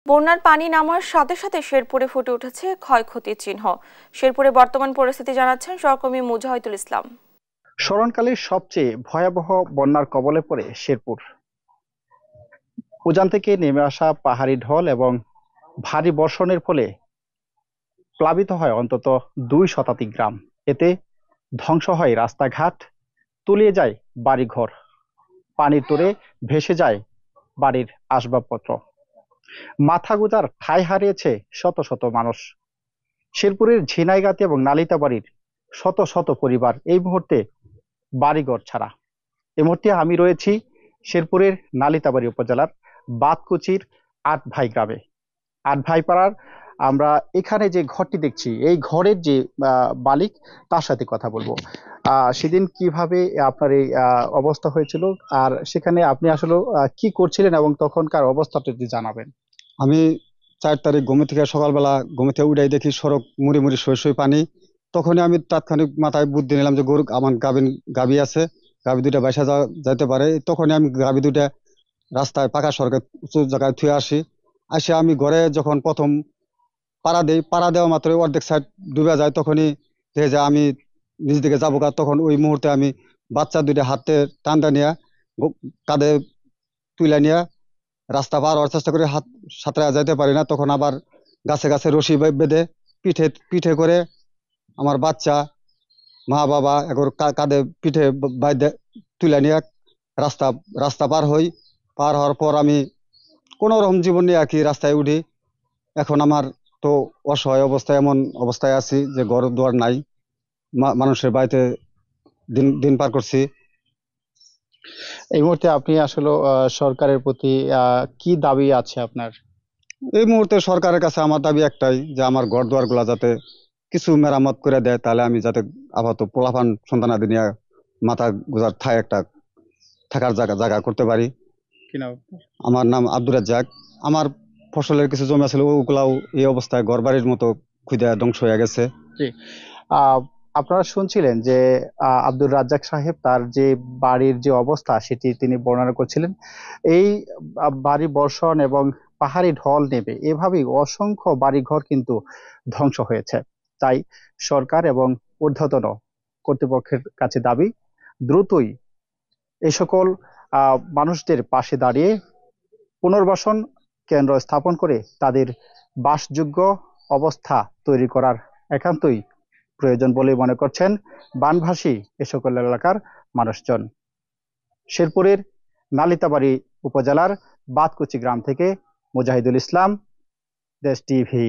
বন্যার পানি নামার সাথে সাথে শেরপুরে ফুটে উঠেছে ক্ষয়ক্ষতির চিহ্ন। শেরপুরে বর্তমান পরিস্থিতি জানাচ্ছেন সহকর্মী মুজাহিদুল ইসলাম। স্মরণকালের সবচেয়ে ভয়াবহ বন্যার কবলে পড়ে শেরপুর। উজান থেকে নেমে আসা পাহাড়ি ঢল এবং ভারী বর্ষণের ফলে প্লাবিত হয় অন্তত 2 শতাধিক গ্রাম। এতে ধ্বংস হয় রাস্তাঘাট, তলিয়ে যায় বাড়িঘর, পানির তোড়ে ভেসে যায় বাড়ির আসবাবপত্র। মাথা গোঁজার ঠাঁই হারিয়েছে শত শত মানুষ। শেরপুরের ঝিনাইগাতি এবং নালিতাবাড়ির শত শত পরিবার এই মুহূর্তে বাড়িঘর ছাড়া। এই মুহূর্তে আমি রয়েছি শেরপুরের নালিতাবাড়ি উপজেলার বাতকুচির 8 ভাই গ্রামে। 8 ভাই পাড়ার আমরা এখানে যে ঘরটি দেখছি, এই ঘরের যে মালিক, তার সাথে কথা বলবো। সেদিন কিভাবে আপনার এই অবস্থা হয়েছিল, আর সেখানে আপনি আসলে কি করছিলেন এবং তখনকার অবস্থাটা যদি জানাবেন। আমি 4 তারিখ সকালবেলা ঘুম থেকে উঠাই দেখি সড়ক মুড়ি মুড়ি সই পানি। তখনই আমি তাৎক্ষণিক মাথায় বুদ্ধি নিলাম যে গরু আমার গাবি আছে, গাবি দুইটা বাইসা যাইতে পারে। তখনই আমি গাবি দুইটা রাস্তায় পাকা সড়কের উঁচু জায়গায় থুয়ে আসে আমি ঘরে যখন প্রথম পাড়া দেওয়া মাত্র অর্ধেক সাইড ডুবে যায়, তখনই দেখে যায় আমি নিজ দিকে যাবো। তখন ওই মুহূর্তে আমি বাচ্চা দুইটা হাতে টানটা নিয়ে কাঁধে তুলে নিয়ে রাস্তা পার হওয়ার চেষ্টা করে, হাত সাঁতরে যাইতে পারি না। তখন আবার গাছে গাছে রশি বেঁধে পিঠে পিঠে করে আমার বাচ্চা, মা বাবা একবার কাঁধে পিঠে বাইধে তুলে নিয়ে রাস্তা রাস্তা পার হওয়ার পর আমি কোনো রকম জীবন নিয়ে আর কি রাস্তায় উঠি। এখন আমার তো অসহায় অবস্থায়, এমন অবস্থায় আছি যে ঘর দুয়ার নাই, মানুষের বাড়িতে দিন দিন পার করছি। এই মুহূর্তে আপনি আসলে সরকারের প্রতি কি দাবি আছে আপনার? এই মুহূর্তে সরকারের কাছে আমার দাবি একটাই, যে আমার ঘর দুয়ার গুলা যাতে কিছু মেরামত করে দেয়, তাহলে আমি যাতে আপাতত পোলাপান সন্তানাদি নিয়ে মাথা গুজার একটা থাকার জায়গা করতে পারি। আমার নাম আব্দুর রাজ্জাক। আমার ফসলের কিছু জমি আছে, ওগুলাও এই অবস্থায় ঘর বাড়ির মতো খুদে ধ্বংস হয়ে গেছে। আপনারা শুনছিলেন যে আব্দুর রাজ্জাক সাহেব তার যে বাড়ির যে অবস্থা সেটি তিনি বর্ণনা করছিলেন। এই বাড়ি বর্ষণ এবং পাহাড়ি ঢল নেবে এভাবেই অসংখ্য বাড়িঘর কিন্তু ধ্বংস হয়েছে। তাই সরকার এবং ঊর্ধ্বতন কর্তৃপক্ষের কাছে দাবি, দ্রুতই এই সকল মানুষদের পাশে দাঁড়িয়ে পুনর্বাসন কেন্দ্র স্থাপন করে তাদের বাসযোগ্য অবস্থা তৈরি করার একান্তই প্রয়োজন বলে মনে করছেন বানভাসী এ সকল এলাকার মানুষজন। শেরপুরের নালিতাবাড়ি উপজেলার বাতকুচি গ্রাম থেকে মুজাহিদুল ইসলাম, দেশ টিভি।